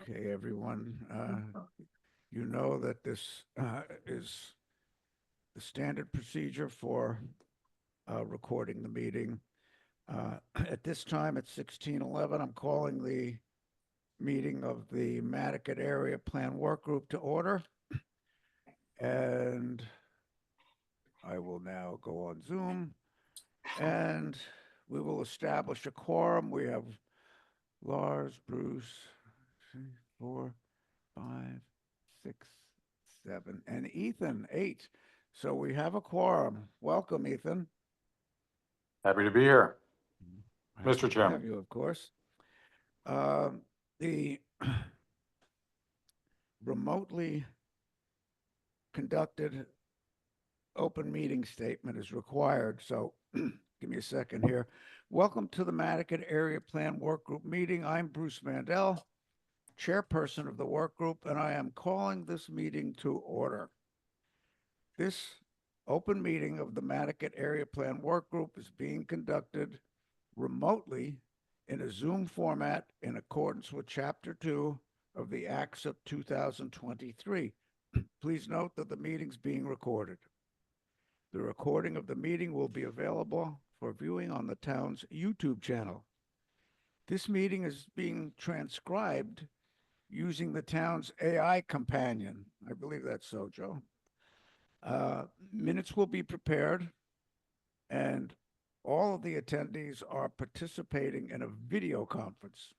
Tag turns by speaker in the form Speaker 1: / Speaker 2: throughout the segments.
Speaker 1: Okay, everyone, you know that this is the standard procedure for recording the meeting. At this time, at 16:11, I'm calling the meeting of the Madaket Area Plan Work Group to order. And I will now go on Zoom and we will establish a quorum. We have Lars, Bruce, 4, 5, 6, 7, and Ethan, 8. So we have a quorum. Welcome, Ethan.
Speaker 2: Happy to be here,
Speaker 1: Happy
Speaker 2: Mr.
Speaker 1: to
Speaker 2: Chairman.
Speaker 1: have you, of course. The remotely conducted open meeting statement is required. So give me a second here. Welcome to the Madaket Area Plan Work Group meeting. I'm Bruce Mandel, chairperson of the work group, and I am calling this meeting to order. This open meeting of the Madaket Area Plan Work Group is being conducted remotely in a Zoom format in accordance with Chapter 2 of the Acts of 2023. Please note that the meeting's being recorded. The recording of the meeting will be available for viewing on the town's YouTube channel. This meeting is being transcribed using the town's AI companion. I believe that's so, Joe. Minutes will be prepared, and all of the attendees are participating in a video conference.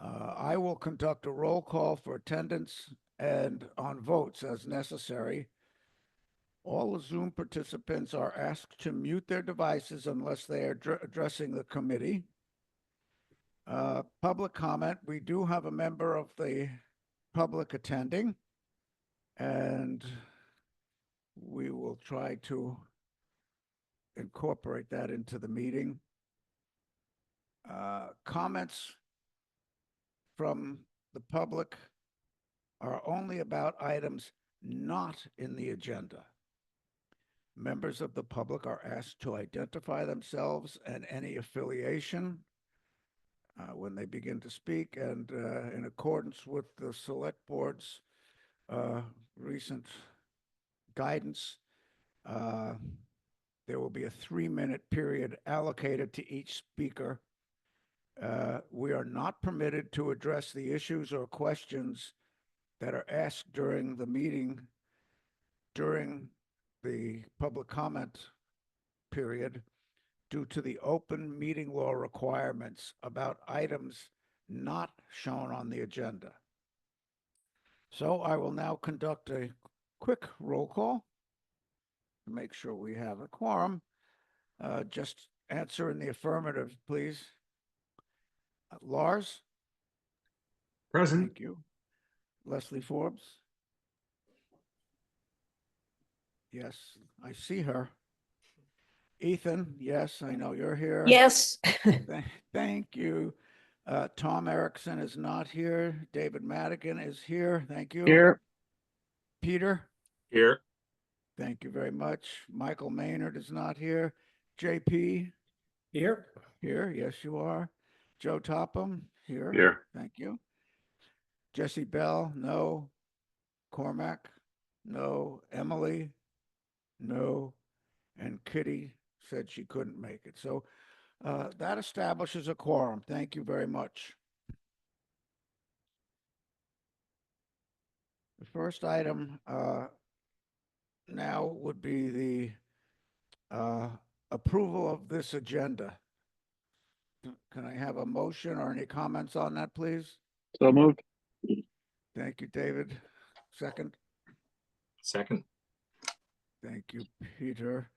Speaker 1: I will conduct a roll call for attendance and on votes as necessary. All the Zoom participants are asked to mute their devices unless they are addressing the committee. Public comment, we do have a member of the public attending, and we will try to incorporate that into the meeting. Comments from the public are only about items not in the agenda. Members of the public are asked to identify themselves and any affiliation when they begin to speak, and in accordance with the Select Board's recent guidance, there will be a 3-minute period allocated to each speaker. We are not permitted to address the issues or questions that are asked during the meeting during the public comment period due to the open meeting law requirements about items not shown on the agenda. So I will now conduct a quick roll call to make sure we have a quorum. Just answer in the affirmative, please. Lars?
Speaker 3: Present.
Speaker 1: Thank you. Leslie Forbes? Yes, I see her. Ethan, yes, I know you're here.
Speaker 4: Yes.
Speaker 1: Thank you. Tom Erickson is not here. David Madigan is here. Thank you.
Speaker 3: Here.
Speaker 1: Peter?
Speaker 2: Here.
Speaker 1: Thank you very much. Michael Maynard is not here. JP?
Speaker 3: Here.
Speaker 1: Here, yes, you are. Joe Topham? Here.
Speaker 3: Here.
Speaker 1: Thank you. Jesse Bell? No. Cormac? No. Emily? No. And Kitty said she couldn't make it. So that establishes a quorum. Thank you very much. The first item now would be the approval of this agenda. Can I have a motion or any comments on that, please?
Speaker 3: So moved.
Speaker 1: Thank you, David. Second.
Speaker 2: Second.
Speaker 1: Thank you, Peter.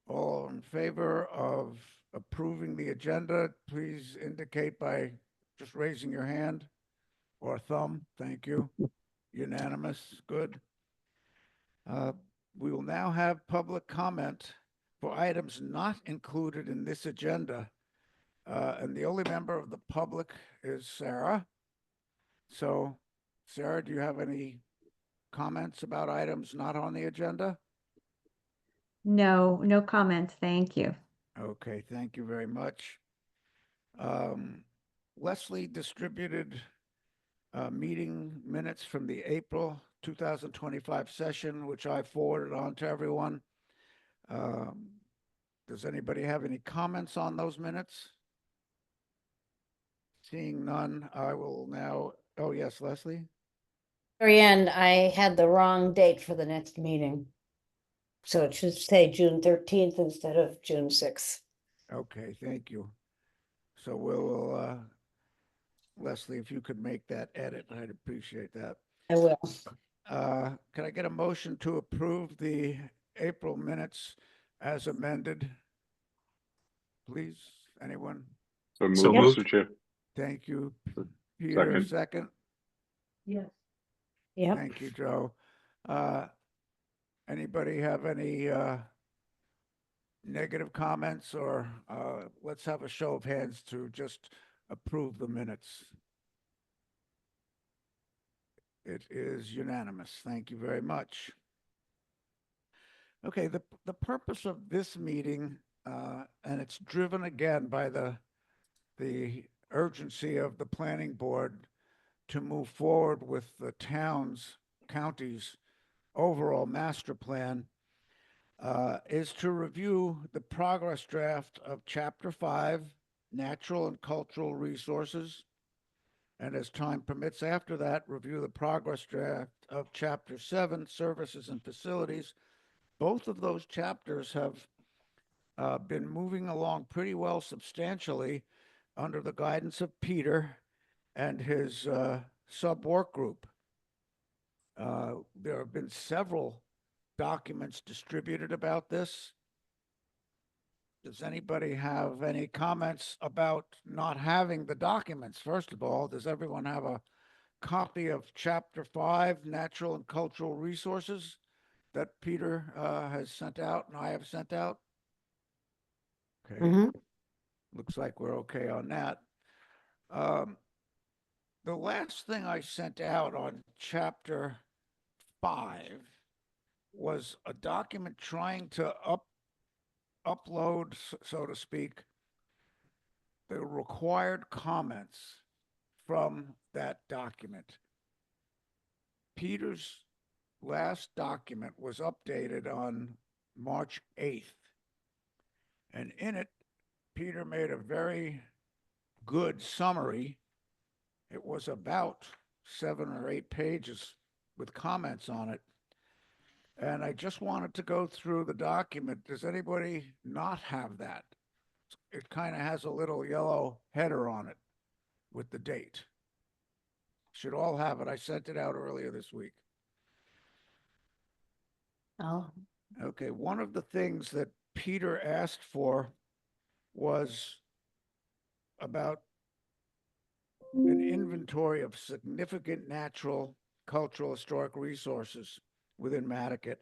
Speaker 1: All in favor of approving the agenda, please indicate by just raising your hand or thumb. Thank you. Unanimous. Good. We will now have public comment for items not included in this agenda. And the only member of the public is Sarah. So, Sarah, do you have any comments about items not on the agenda?
Speaker 4: No comment. Thank you.
Speaker 1: Okay, thank you very much. Leslie distributed meeting minutes from the April 2025 session, which I forwarded on to everyone. Does anybody have any comments on those minutes? Seeing none, I will now, oh yes, Leslie?
Speaker 4: Very end, I had the wrong date for the next meeting. So it should say June 13th instead of June 6th.
Speaker 1: Okay, thank you. So we'll, Leslie, if you could make that edit, I'd appreciate that.
Speaker 4: I will.
Speaker 1: Can I get a motion to approve the April minutes as amended? Please, anyone?
Speaker 3: So
Speaker 2: So
Speaker 3: moved,
Speaker 2: moved.
Speaker 3: Mr. Chair.
Speaker 1: Thank you. Peter,
Speaker 3: Second.
Speaker 1: second.
Speaker 4: Yes. Yep.
Speaker 1: Thank you, Joe. Anybody have any negative comments, or let's have a show of hands to just approve the minutes? It is unanimous. Thank you very much. Okay, the purpose of this meeting, and it's driven again by the urgency of the planning board to move forward with the county's overall master plan, is to review the progress draft of Chapter 5, Natural and Cultural Resources, and as time permits after that, review the progress draft of Chapter 7, Services and Facilities. Both of those chapters have been moving along pretty well substantially under the guidance of Peter and his sub-work group. There have been several documents distributed about this. Does anybody have any comments about not having the documents? First of all, does everyone have a copy of Chapter 5, Natural and Cultural Resources, that Peter has sent out and I have sent out? Okay,
Speaker 4: Mhm.
Speaker 1: looks like we're okay on that. The last thing I sent out on Chapter 5 was a document trying to upload, so to speak, the required comments from that document. Peter's last document was updated on March 8th. And in it, Peter made a very good summary. It was about 7 or 8 pages with comments on it. And I just wanted to go through the document. Does anybody not have that? It kind of has a little yellow header on it with the date. Should all have it. I sent it out earlier this week.
Speaker 4: Oh,
Speaker 1: Okay, one of the things that Peter asked for was about an inventory of significant natural, cultural, historic resources within Madaket.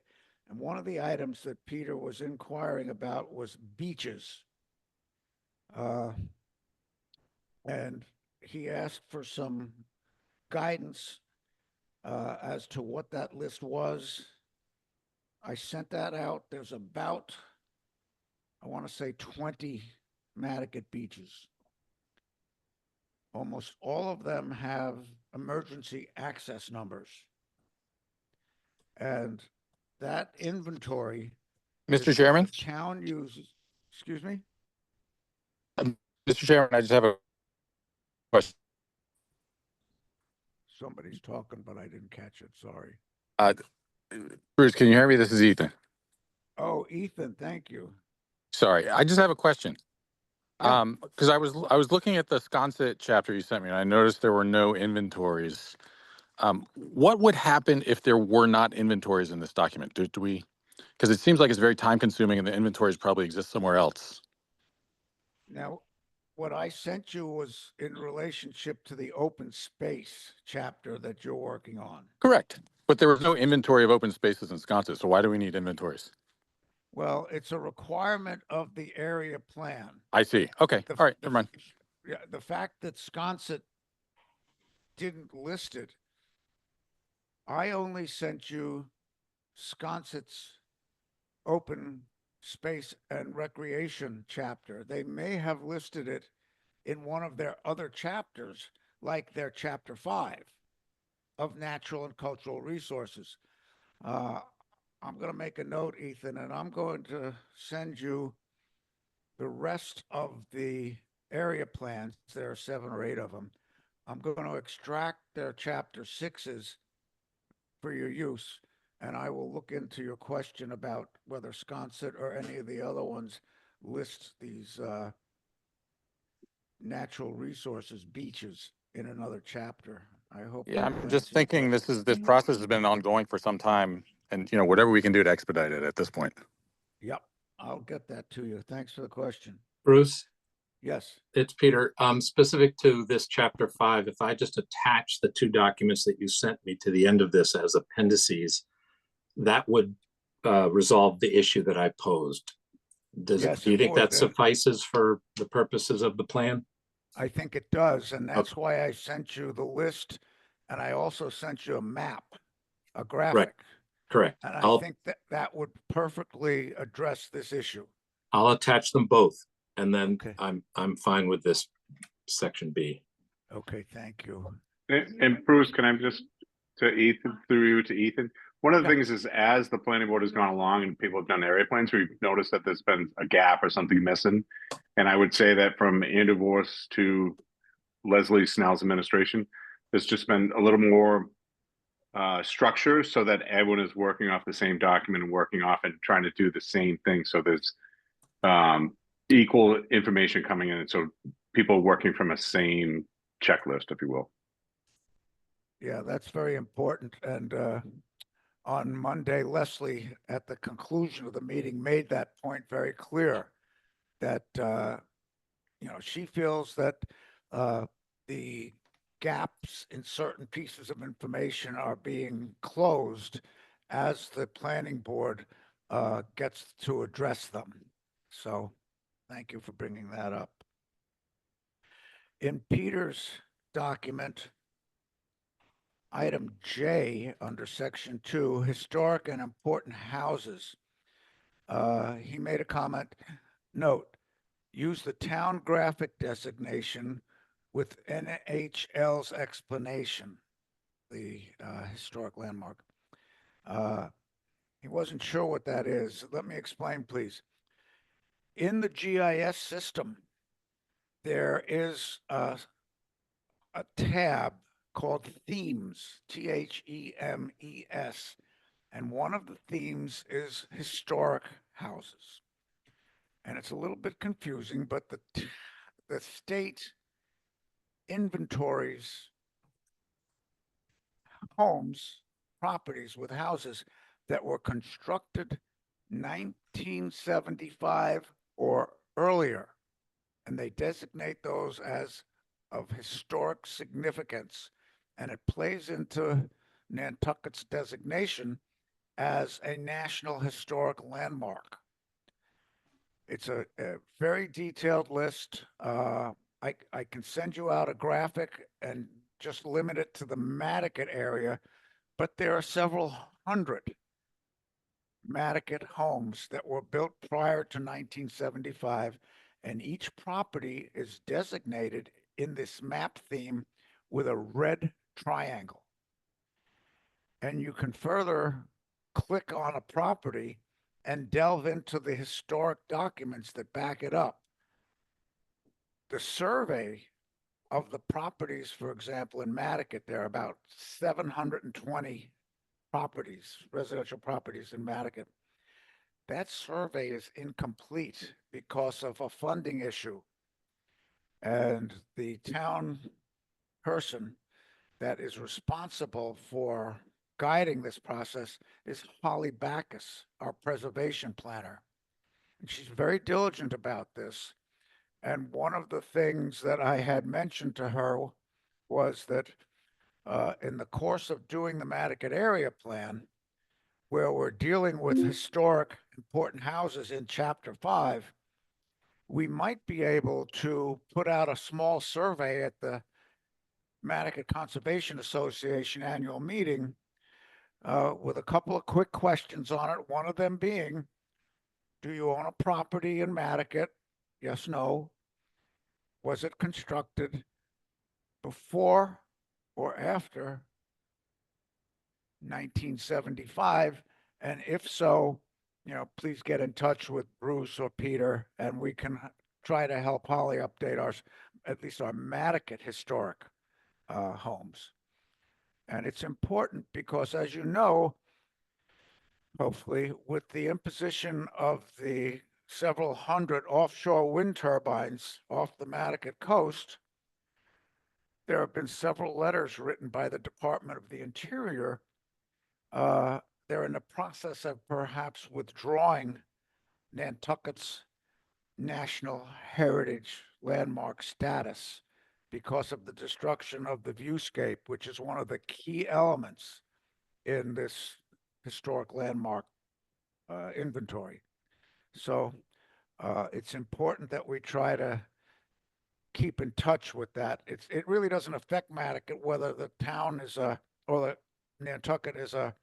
Speaker 1: And one of the items that Peter was inquiring about was beaches. And he asked for some guidance as to what that list was. I sent that out. There's about, I want to say 20 Madaket beaches. Almost all of them have emergency access numbers. And that inventory is
Speaker 5: Mr.
Speaker 1: what
Speaker 5: Chairman,
Speaker 1: the town uses. Excuse me?
Speaker 5: Mr. Chairman, I just have a question.
Speaker 1: Somebody's talking, but I didn't catch it. Sorry.
Speaker 5: Uh, Bruce, can you hear me? This is Ethan.
Speaker 1: Oh, Ethan, thank you.
Speaker 5: Sorry, I just have a question.
Speaker 1: Yeah.
Speaker 5: Because I was looking at the Sconset chapter you sent me, and I noticed there were no inventories. What would happen if there were not inventories in this document? Do we? Because it seems like it's very time consuming, and the inventories probably exist somewhere else.
Speaker 1: Now, what I sent you was in relationship to the open space chapter that you're working on.
Speaker 5: Correct. But there was no inventory of open spaces in Sconset, so why do we need inventories?
Speaker 1: Well, it's a requirement of the area plan.
Speaker 5: I see. Okay.
Speaker 1: The-
Speaker 5: All right.
Speaker 1: the-
Speaker 5: Never mind.
Speaker 1: Yeah, the fact that Sconset didn't list it, I only sent you Sconset's open space and recreation chapter. They may have listed it in one of their other chapters, like their chapter 5 of natural and cultural resources. I'm going to make a note, Ethan, and I'm going to send you the rest of the area plans. There are 7 or 8 of them. I'm going to extract their chapter 6s for your use, and I will look into your question about whether Sconset or any of the other ones list these natural resources, beaches, in another chapter. I hope.
Speaker 5: Yeah,
Speaker 1: that
Speaker 5: I'm just
Speaker 1: answers your
Speaker 5: thinking
Speaker 1: question.
Speaker 5: this process has been ongoing for some time, and whatever we can do to expedite it at this point.
Speaker 1: Yep, I'll get that to you. Thanks for the question.
Speaker 2: Bruce,
Speaker 1: Yes,
Speaker 2: it's Peter. Specific to this chapter 5, if I just attach the 2 documents that you sent me to the end of this as appendices, that would resolve the issue that I posed.
Speaker 1: Yes,
Speaker 2: Do you
Speaker 1: it
Speaker 2: think that
Speaker 1: would.
Speaker 2: suffices for the purposes of the plan?
Speaker 1: I think it does, and that's
Speaker 2: Okay.
Speaker 1: why I sent you the list, and I also sent you a map, a
Speaker 2: Right,
Speaker 1: graphic,
Speaker 2: correct.
Speaker 1: and I
Speaker 2: I'll
Speaker 1: think that that would perfectly address this issue.
Speaker 2: I'll attach them both, and then
Speaker 1: Okay.
Speaker 2: I'm fine with this section B.
Speaker 1: Okay, thank you.
Speaker 3: And Bruce, can I just to Ethan, through you to Ethan? One of the
Speaker 1: Yeah.
Speaker 3: things is as the planning board has gone along and people have done area plans, we've noticed that there's been a gap or something missing. And I would say that from Andrew Vorse to Leslie Snell's administration, there's just been a little more structure so that everyone is working off the same document and working off and trying to do the same thing. So there's equal information coming in. So people working from a same checklist, if you will.
Speaker 1: Yeah, that's very important. And on Monday, Leslie, at the conclusion of the meeting, made that point very clear that, she feels that the gaps in certain pieces of information are being closed as the planning board gets to address them. So thank you for bringing that up. In Peter's document, item J under section 2, historic and important houses. He made a comment, note, use the town graphic designation with NHL's explanation, the historic landmark. He wasn't sure what that is. Let me explain, please. In the GIS system, there is a tab called themes, THEMES, and one of the themes is historic houses. And it's a little bit confusing, but the state inventories homes, properties with houses that were constructed 1975 or earlier, and they designate those as of historic significance, and it plays into Nantucket's designation as a National Historic Landmark. It's a very detailed list. I can send you out a graphic and just limit it to the Madaket area, but there are several hundred Madaket homes that were built prior to 1975, and each property is designated in this map theme with a red triangle. And you can further click on a property and delve into the historic documents that back it up. The survey of the properties, for example, in Madaket, there are about 720 properties, residential properties in Madaket. That survey is incomplete because of a funding issue. And the town person that is responsible for guiding this process is Holly Backus, our preservation planner. And she's very diligent about this. And one of the things that I had mentioned to her was that in the course of doing the Madaket area plan, where we're dealing with historic important houses in chapter 5, we might be able to put out a small survey at the Madaket Conservation Association annual meeting with a couple of quick questions on it. One of them being, do you own a property in Madaket? Yes, no. Was it constructed before or after 1975? And if so, please get in touch with Bruce or Peter, and we can try to help Holly update at least our Madaket historic homes. And it's important because, as you know, hopefully, with the imposition of the several hundred offshore wind turbines off the Madaket coast, there have been several letters written by the Department of the Interior. They're in the process of perhaps withdrawing Nantucket's National Heritage Landmark status because of the destruction of the viewscape, which is one of the key elements in this historic landmark inventory. So it's important that we try to keep in touch with that. It really doesn't affect Madaket whether the town is or the Nantucket is a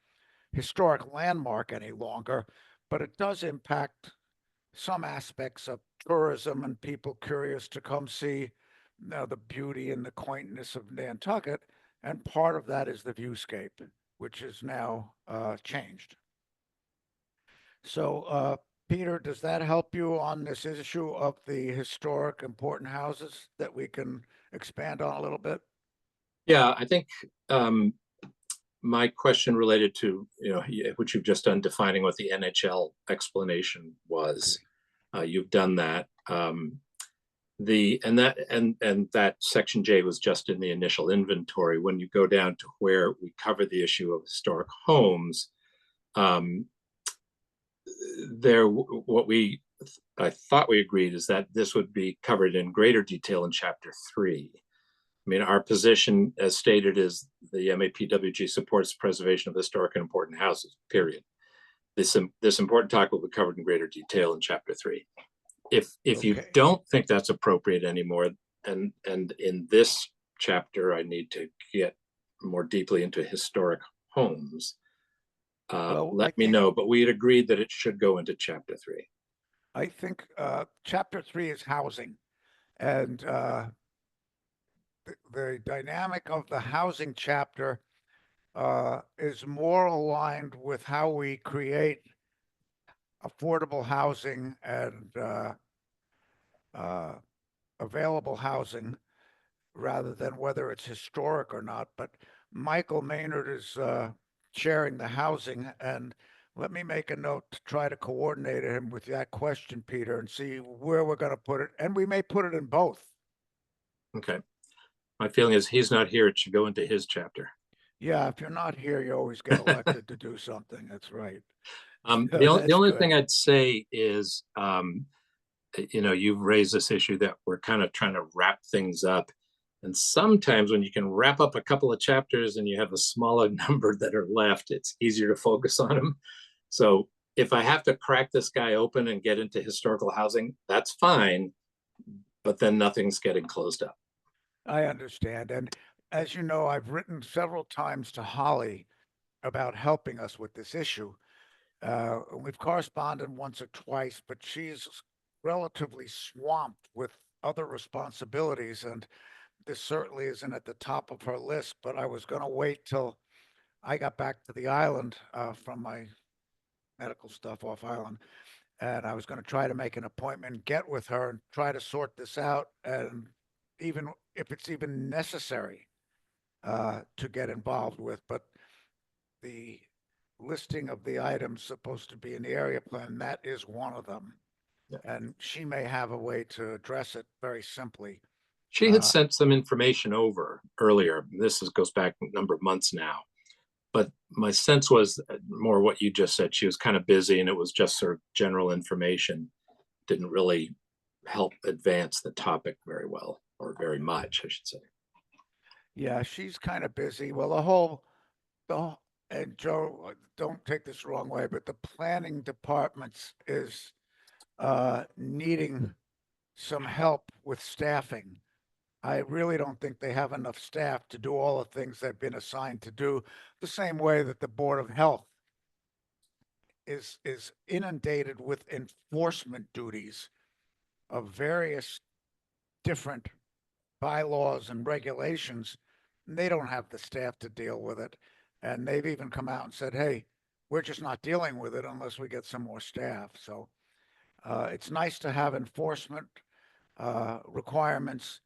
Speaker 1: historic landmark any longer, but it does impact some aspects of tourism and people curious to come see the beauty and the quaintness of Nantucket. And part of that is the viewscape, which is now changed. So, Peter, does that help you on this issue of the historic important houses that we can expand on a little bit?
Speaker 2: Yeah, I think my question related to, which you've just done, defining what the NHL explanation was. You've done that. That section J was just in the initial inventory. When you go down to where we cover the issue of historic homes, I thought we agreed is that this would be covered in greater detail in chapter 3. I mean, our position, as stated, is the MAPWG supports preservation of historic and important houses, period. This important topic will be covered in greater detail in chapter 3. If you
Speaker 1: Okay.
Speaker 2: don't think that's appropriate anymore, and in this chapter, I need to get more deeply into historic homes, let me know. But we had agreed that it should go into chapter 3.
Speaker 1: I think chapter 3 is housing, and the dynamic of the housing chapter is more aligned with how we create affordable housing and available housing rather than whether it's historic or not. But Michael Maynard is chairing the housing, and let me make a note to try to coordinate him with that question, Peter, and see where we're going to put it. And we may put it in both.
Speaker 2: Okay. My feeling is he's not here. It should go into his chapter.
Speaker 1: Yeah, if you're not here, you always get elected to do something. That's right.
Speaker 2: The only thing I'd say is, you've raised this issue that we're kind of trying to wrap things up. And sometimes when you can wrap up a couple of chapters and you have a smaller number that are left, it's easier to focus on them. So if I have to crack this guy open and get into historical housing, that's fine. But then nothing's getting closed up.
Speaker 1: I understand. And as you know, I've written several times to Holly about helping us with this issue. We've corresponded once or twice, but she's relatively swamped with other responsibilities, and this certainly isn't at the top of her list. But I was going to wait till I got back to the island from my medical stuff off island, and I was going to try to make an appointment, get with her, and try to sort this out, and even if it's even necessary to get involved with. But the listing of the items supposed to be in the area plan, that is one of them.
Speaker 2: Yeah.
Speaker 1: And she may have a way to address it very simply.
Speaker 2: She had sent some information over earlier. This goes back a number of months now. But my sense was more what you just said. She was kind of busy and it was just sort of general information. Didn't really help advance the topic very well, or very much, I should say.
Speaker 1: Yeah, she's kind of busy. Well, and Joe, don't take this the wrong way, but the planning departments is needing some help with staffing. I really don't think they have enough staff to do all the things they've been assigned to do, the same way that the Board of Health is inundated with enforcement duties of various different bylaws and regulations, and they don't have the staff to deal with it. And they've even come out and said, hey, we're just not dealing with it unless we get some more staff. So it's nice to have enforcement requirements,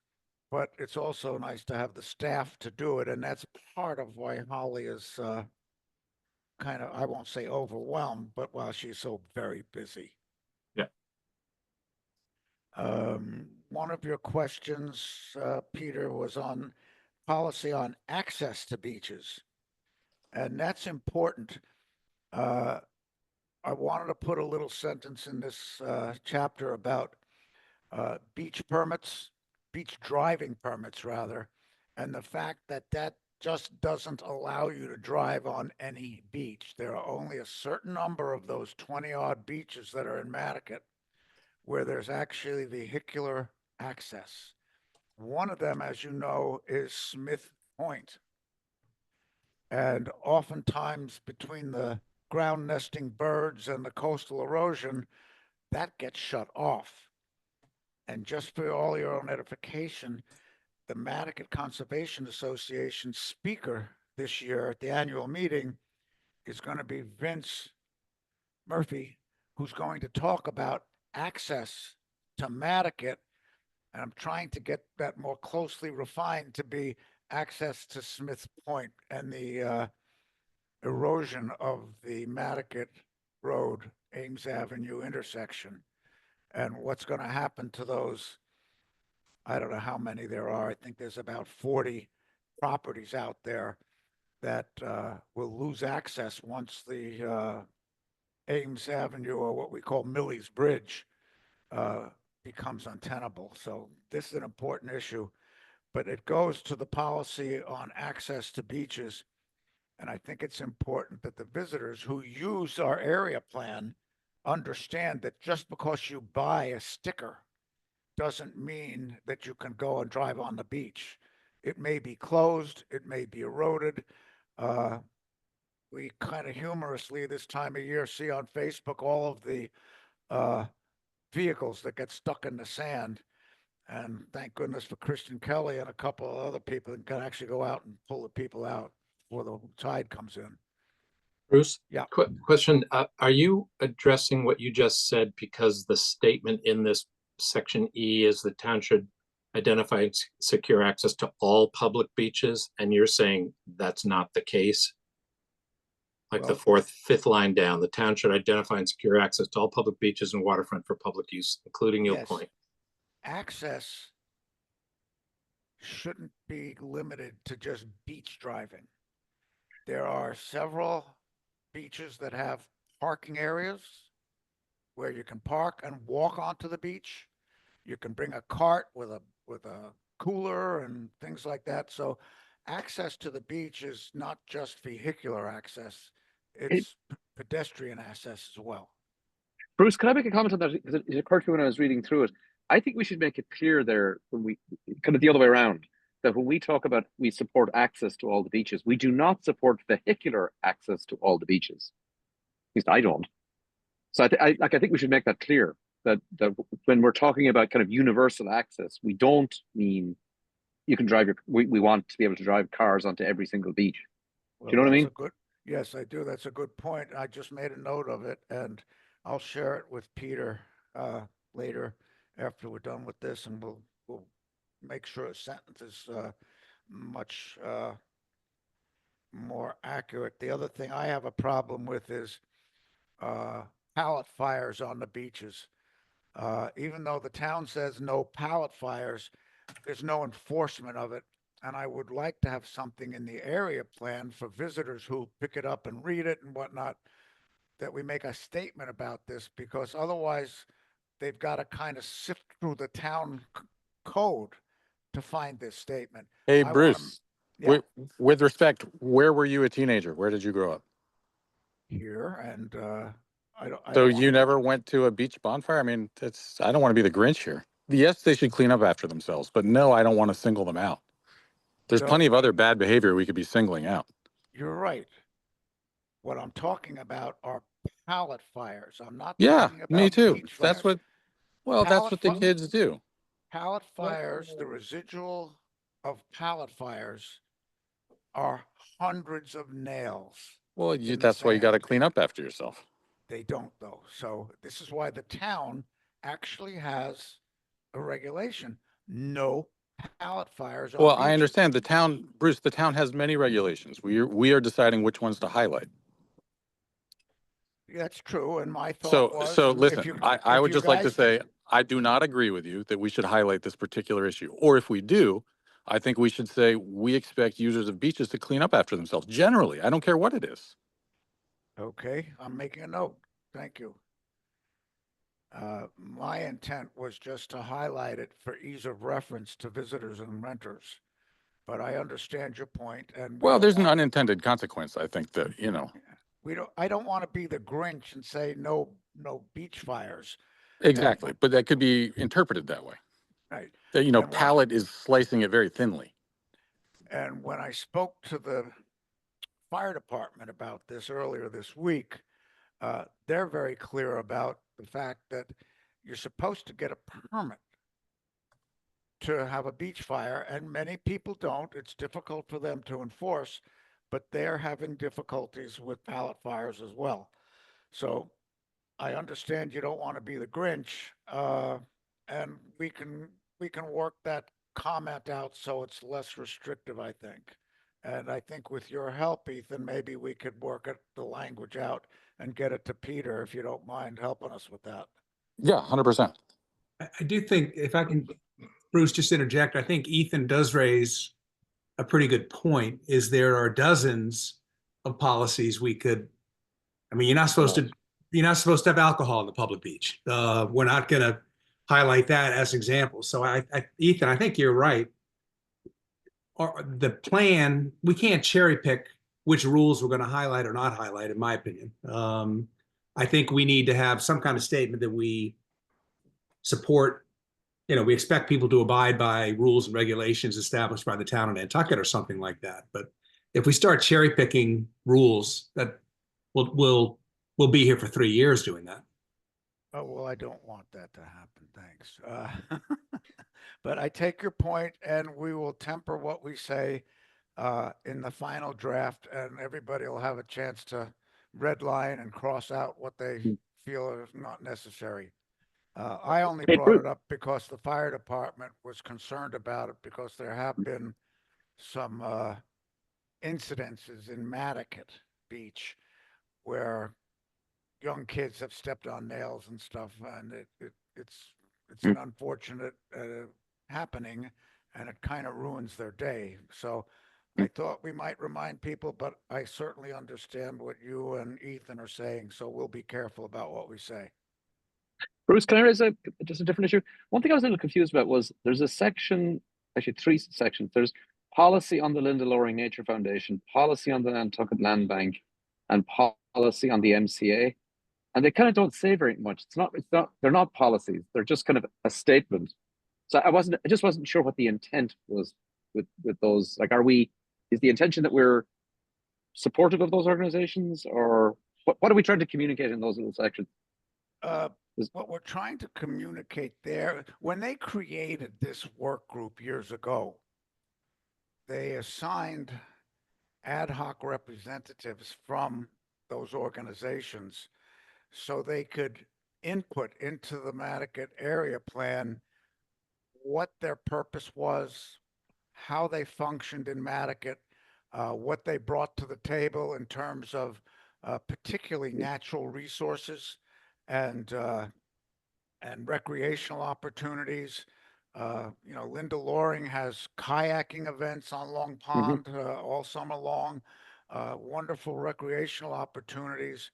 Speaker 1: but it's also nice to have the staff to do it. And that's part of why Holly is kind of, I won't say overwhelmed, but while she's so very busy.
Speaker 2: Yeah.
Speaker 1: One of your questions, Peter, was on policy on access to beaches. And that's important. I wanted to put a little sentence in this chapter about beach permits, beach driving permits rather, and the fact that that just doesn't allow you to drive on any beach. There are only a certain number of those 20-odd beaches that are in Madaket where there's actually vehicular access. One of them, as you know, is Smith Point. And oftentimes between the ground nesting birds and the coastal erosion, that gets shut off. And just for all your own edification, the Madaket Conservation Association speaker this year at the annual meeting is going to be Vince Murphy, who's going to talk about access to Madaket. And I'm trying to get that more closely refined to be access to Smith Point and the erosion of the Madaket Road, Ames Avenue intersection, and what's going to happen to those. I don't know how many there are. I think there's about 40 properties out there that will lose access once the Ames Avenue, or what we call Millie's Bridge, becomes untenable. So this is an important issue, but it goes to the policy on access to beaches. And I think it's important that the visitors who use our area plan understand that just because you buy a sticker doesn't mean that you can go and drive on the beach. It may be closed, it may be eroded. We kind of humorously this time of year see on Facebook all of the vehicles that get stuck in the sand. And thank goodness for Christian Kelly and a couple of other people that can actually go out and pull the people out before the tide comes in.
Speaker 2: Bruce?
Speaker 1: Yeah.
Speaker 2: Question, are you addressing what you just said because the statement in this section E is the town should identify and secure access to all public beaches, and you're saying that's not the case? Like the fifth line down, the town should identify and secure access to all public beaches and waterfront for public use, including Eel Point.
Speaker 1: Access shouldn't be limited to just beach driving. There are several beaches that have parking areas where you can park and walk onto the beach. You can bring a cart with a cooler and things like that. So access to the beach is not just vehicular access, it's pedestrian access as well.
Speaker 6: Bruce, can I make a comment on that? Because it occurred to me when I was reading through it. I think we should make it clear there when we kind of the other way around, that when we talk about we support access to all the beaches, we do not support vehicular access to all the beaches. At least I don't. So I think we should make that clear that when we're talking about kind of universal access, we don't mean you can drive we want to be able to drive cars onto every single beach.
Speaker 1: Well,
Speaker 6: do you know what I mean?
Speaker 1: Yes, I do. That's a good point. I just made a note of it, and I'll share it with Peter later after we're done with this, and we'll make sure a sentence is much more accurate. The other thing I have a problem with is pallet fires on the beaches. Even though the town says no pallet fires, there's no enforcement of it. And I would like to have something in the area plan for visitors who pick it up and read it and whatnot, that we make a statement about this, because otherwise they've got to kind of sift through the town code to find this statement.
Speaker 5: Hey,
Speaker 1: I
Speaker 5: Bruce,
Speaker 1: yeah,
Speaker 5: with respect, where were you a teenager? Where did you grow up?
Speaker 1: here, and I
Speaker 5: So
Speaker 1: don't
Speaker 5: you never went to a beach bonfire? I mean, I don't want to be the Grinch here. Yes, they should clean up after themselves, but no, I don't want to single them out. There's
Speaker 1: No.
Speaker 5: plenty of other bad behavior we could be singling out.
Speaker 1: You're right. What I'm talking about are pallet fires. I'm not
Speaker 5: Yeah,
Speaker 1: talking
Speaker 5: me
Speaker 1: about
Speaker 5: too.
Speaker 1: beach
Speaker 5: That's
Speaker 1: fires.
Speaker 5: what, well, that's
Speaker 1: Pallet
Speaker 5: what the
Speaker 1: fi-
Speaker 5: kids do.
Speaker 1: pallet fires, the residual of pallet fires are hundreds of nails.
Speaker 5: Well,
Speaker 1: in the
Speaker 5: that's why you got to
Speaker 1: sand.
Speaker 5: clean up after yourself.
Speaker 1: They don't though. So this is why the town actually has a regulation. No pallet fires on
Speaker 5: Well, I
Speaker 1: beaches.
Speaker 5: understand the town, Bruce, the town has many regulations. We are deciding which ones to highlight.
Speaker 1: That's true. And my thought
Speaker 5: So,
Speaker 1: was,
Speaker 5: so
Speaker 1: if
Speaker 5: listen,
Speaker 1: you,
Speaker 5: I
Speaker 1: if
Speaker 5: would
Speaker 1: you
Speaker 5: just like to
Speaker 1: guys,
Speaker 5: say, I do not agree with you that we should highlight this particular issue. Or if we do, I think we should say we expect users of beaches to clean up after themselves. Generally, I don't care what it is.
Speaker 1: okay, I'm making a note. Thank you. My intent was just to highlight it for ease of reference to visitors and renters. But I understand your point, and we
Speaker 5: Well,
Speaker 1: don't
Speaker 5: there's an
Speaker 1: want,
Speaker 5: unintended consequence, I think, that,
Speaker 1: I don't want to be the Grinch and say no beach fires.
Speaker 5: exactly. But that could be interpreted that way.
Speaker 1: Right.
Speaker 5: That,
Speaker 1: And when,
Speaker 5: pallet is slicing it very thinly.
Speaker 1: and when I spoke to the fire department about this earlier this week, they're very clear about the fact that you're supposed to get a permit to have a beach fire, and many people don't. It's difficult for them to enforce, but they're having difficulties with pallet fires as well. So I understand you don't want to be the Grinch, and we can work that comment out so it's less restrictive, I think. And I think with your help, Ethan, maybe we could work the language out and get it to Peter if you don't mind helping us with that.
Speaker 5: Yeah, 100%.
Speaker 7: I do think, if I can, Bruce, just interject, I think Ethan does raise a pretty good point, is there are dozens of policies we could, I mean, you're not supposed to have alcohol in the public beach. We're not gonna highlight that as examples. So Ethan, I think you're right. Or the plan, we can't cherry pick which rules we're gonna highlight or not highlight, in my opinion. I think we need to have some kind of statement that we support, we expect people to abide by rules and regulations established by the town of Nantucket or something like that. But if we start cherry picking rules, that we'll be here for 3 years doing that.
Speaker 1: Oh, well, I don't want that to happen. Thanks. But I take your point, and we will temper what we say in the final draft, and everybody will have a chance to red line and cross out what they feel is not necessary. I only
Speaker 6: Hey,
Speaker 1: brought
Speaker 6: Bruce.
Speaker 1: it up because the fire department was concerned about it because there have been some incidences in Madaket Beach where young kids have stepped on nails and stuff, and it's an unfortunate happening, and it kind of ruins their day. So I thought we might remind people, but I certainly understand what you and Ethan are saying, so we'll be careful about what we say.
Speaker 6: Bruce, can I raise just a different issue? One thing I was a little confused about was there's a section, actually 3 sections. There's policy on the Linda Loring Nature Foundation, policy on the Nantucket Land Bank, and policy on the MCA. And they kind of don't say very much. They're not policies. They're just kind of a statement. So I just wasn't sure what the intent was with those. Like, is the intention that we're supportive of those organizations, or what are we trying to communicate in those little sections?
Speaker 1: What we're trying to communicate there, when they created this work group years ago, they assigned ad hoc representatives from those organizations so they could input into the Madaket area plan what their purpose was, how they functioned in Madaket, what they brought to the table in terms of particularly natural resources and recreational opportunities. Linda Loring has kayaking events on Long Pond all summer long, wonderful recreational opportunities.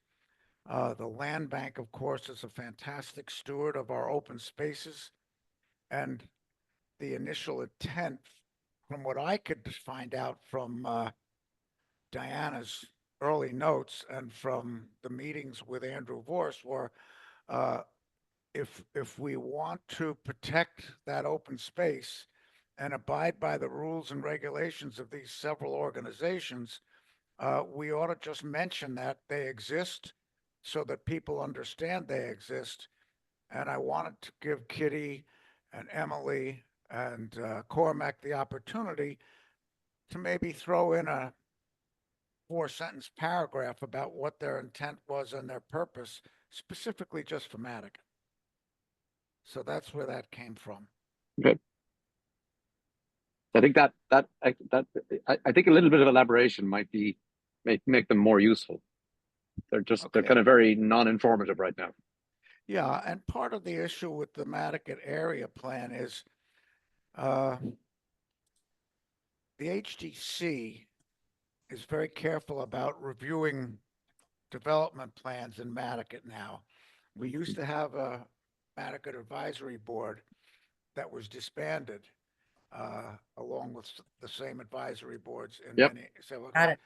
Speaker 1: The land bank, of course, is a fantastic steward of our open spaces. And the initial intent, from what I could find out from Diana's early notes and from the meetings with Andrew Vorse, were if we want to protect that open space and abide by the rules and regulations of these several organizations, we ought to just mention that they exist so that people understand they exist. And I wanted to give Kitty and Emily and Cormac the opportunity to maybe throw in a 4-sentence paragraph about what their intent was and their purpose, specifically just for Madaket. So that's where that came from.
Speaker 6: Okay. I think I think a little bit of elaboration might make them more useful. They're
Speaker 1: Okay.
Speaker 6: kind of very non-informative right now.
Speaker 1: Yeah, and part of the issue with the Madaket area plan is the HDC is very careful about reviewing development plans in Madaket now. We used to have a Madaket advisory board that was disbanded, along with the same advisory boards in
Speaker 6: Yep.
Speaker 1: many. So,
Speaker 4: Got it.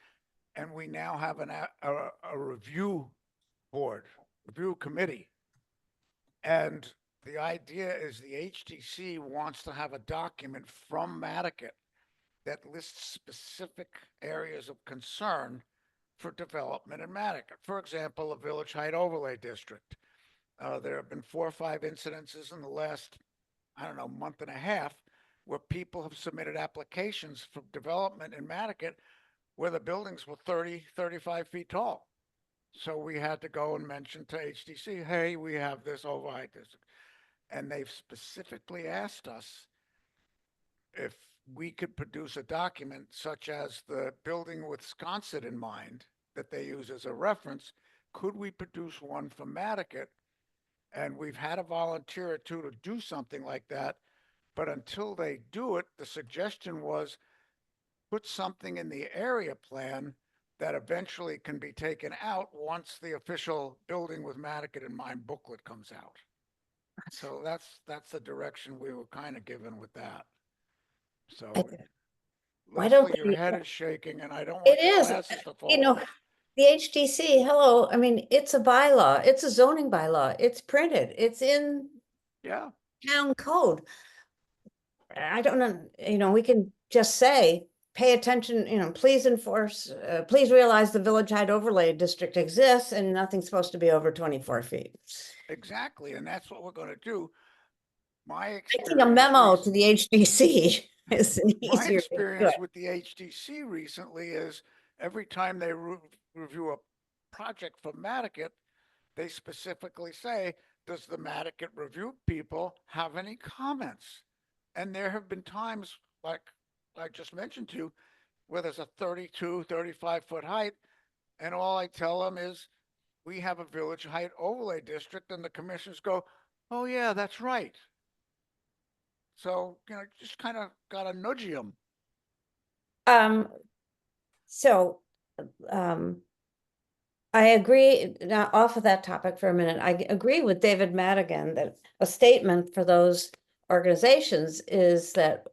Speaker 1: and we now have a review board, review committee. And the idea is the HDC wants to have a document from Madaket that lists specific areas of concern for development in Madaket. For example, a Village Height Overlay District. There have been 4 or 5 incidences in the last, I don't know, month and a half where people have submitted applications for development in Madaket where the buildings were 30, 35 feet tall. So we had to go and mention to HDC, hey, we have this overheight district. And they've specifically asked us if we could produce a document such as the building with Sconset in mind that they use as a reference. Could we produce one for Madaket? And we've had a volunteer or two to do something like that. But until they do it, the suggestion was put something in the area plan that eventually can be taken out once the official building with Madaket in mind booklet comes out. So that's the direction we were kind of given with that. So
Speaker 4: Why don't
Speaker 1: Leslie, your
Speaker 4: we-
Speaker 1: head is shaking and I don't
Speaker 4: It
Speaker 1: want your
Speaker 4: is,
Speaker 1: glasses to fall
Speaker 4: you know,
Speaker 1: off.
Speaker 4: the HDC, hello, I mean, it's a bylaw, it's a zoning bylaw, it's printed, it's in
Speaker 1: Yeah,
Speaker 4: town code. I don't know, you know, we can just say, pay attention, you know, please enforce, please realize the Village Height Overlay District exists and nothing's supposed to be over 24 feet.
Speaker 1: exactly. And that's what we're going to do. My
Speaker 4: Making a
Speaker 1: experience
Speaker 4: memo
Speaker 1: recent-
Speaker 4: to the HDC is an
Speaker 1: my
Speaker 4: easier way to do
Speaker 1: experience
Speaker 4: it.
Speaker 1: with the HDC recently is every time they review a project for Madaket, they specifically say, does the Madaket review people have any comments? And there have been times, like I just mentioned to you, where there's a 32, 35-foot height, and all I tell them is, we have a Village Height Overlay District, and the commissioners go, oh yeah, that's right. So, you know, just kind of got to nudge them.
Speaker 4: So, um, I agree, now off of that topic for a minute, I agree with David Madigan that a statement for those organizations is that,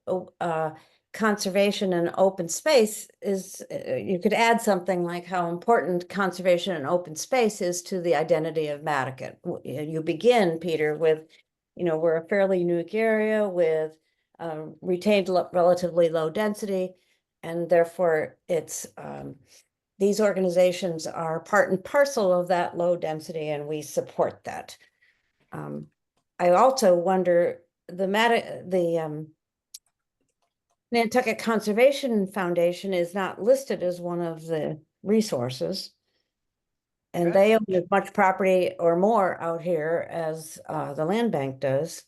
Speaker 4: conservation and open space is, you could add something like how important conservation and open space is to the identity of Madaket. You begin, Peter, with, you know, we're a fairly unique area with retained relatively low density, and therefore it's these organizations are part and parcel of that low density, and we support that. I also wonder the Nantucket Conservation Foundation is not listed as one of the resources. And they own as much property or more out here as the land bank does,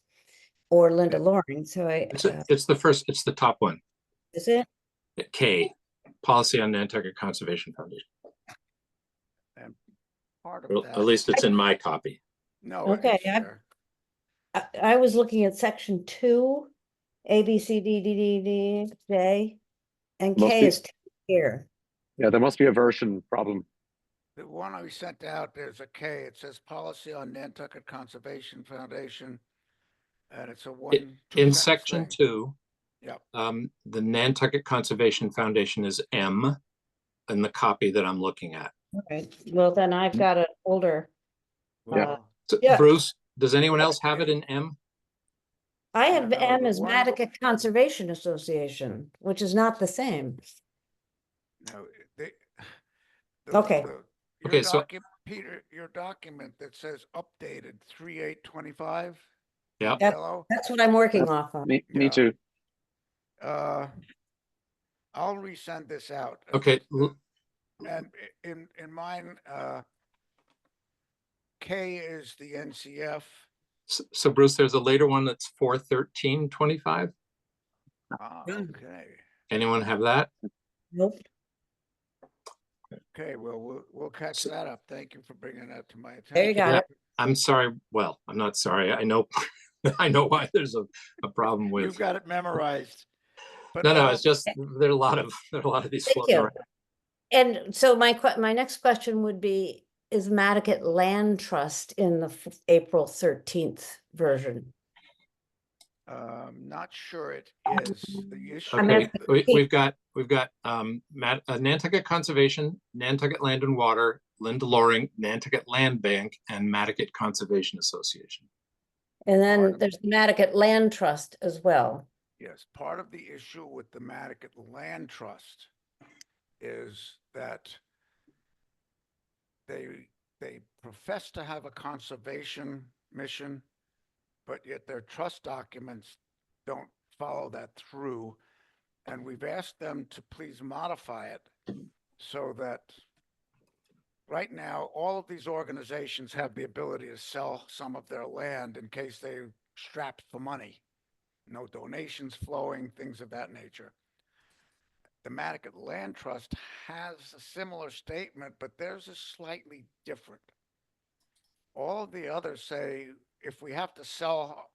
Speaker 4: or Linda Loring. So
Speaker 2: It's the top one.
Speaker 4: is it?
Speaker 2: K, Policy on Nantucket Conservation Foundation.
Speaker 1: And part of
Speaker 2: Well,
Speaker 1: that,
Speaker 2: at least it's in my copy.
Speaker 1: no,
Speaker 4: Okay,
Speaker 1: it's there.
Speaker 4: I was looking at section 2, A, B, C, D, D, D, D, J, and
Speaker 6: Must
Speaker 4: K
Speaker 6: be-
Speaker 4: is here.
Speaker 6: Yeah, there must be a version problem.
Speaker 1: The one I sent out, there's a K. It says Policy on Nantucket Conservation Foundation. And it's a
Speaker 2: In
Speaker 1: two-sentence
Speaker 2: section
Speaker 1: thing.
Speaker 2: 2,
Speaker 1: Yep.
Speaker 2: the Nantucket Conservation Foundation is M in the copy that I'm looking at.
Speaker 4: All right, well, then I've got an older,
Speaker 1: Well,
Speaker 2: So,
Speaker 4: Yeah.
Speaker 2: Bruce, does anyone else have it in M?
Speaker 4: I have
Speaker 1: No,
Speaker 4: M
Speaker 1: the
Speaker 4: as
Speaker 1: one-
Speaker 4: Madaket Conservation Association, which is not the same.
Speaker 1: no, they.
Speaker 4: Okay.
Speaker 1: Your
Speaker 2: Okay, so-
Speaker 1: Peter, your document that says updated 3/8/25,
Speaker 2: Yeah.
Speaker 4: That-
Speaker 1: Yellow.
Speaker 4: That's what I'm working off of.
Speaker 6: Me
Speaker 1: Yeah.
Speaker 6: too.
Speaker 1: I'll resend this out.
Speaker 2: Okay.
Speaker 1: And in mine, K is the NCF.
Speaker 2: So Bruce, there's a later one that's 4/13/25.
Speaker 1: Okay.
Speaker 2: Anyone have that?
Speaker 4: Nope.
Speaker 1: Okay, well, we'll catch that up. Thank you for bringing that to my attention.
Speaker 4: There you got
Speaker 2: Yeah.
Speaker 4: it.
Speaker 2: I'm sorry. Well, I'm not sorry. I know, I know why there's a problem with.
Speaker 1: You've got it memorized. But
Speaker 2: No,
Speaker 1: all
Speaker 2: it's just there are a lot of these
Speaker 4: Thank
Speaker 2: floating
Speaker 4: you.
Speaker 2: around.
Speaker 4: And so my next question would be, is Madaket Land Trust in the April 13th version?
Speaker 1: Not sure it is. The issue.
Speaker 4: I'm
Speaker 2: Okay,
Speaker 4: asking
Speaker 2: we've got Nantucket Conservation, Nantucket Land and Water, Linda Loring, Nantucket Land Bank, and Madaket Conservation Association.
Speaker 4: And then
Speaker 1: Pardon?
Speaker 4: there's the Madaket Land Trust as well.
Speaker 1: Yes, part of the issue with the Madaket Land Trust is that they profess to have a conservation mission, but yet their trust documents don't follow that through. And we've asked them to please modify it so that right now, all of these organizations have the ability to sell some of their land in case they're strapped for money. No donations flowing, things of that nature. The Madaket Land Trust has a similar statement, but theirs is slightly different. All of the others say if we have to sell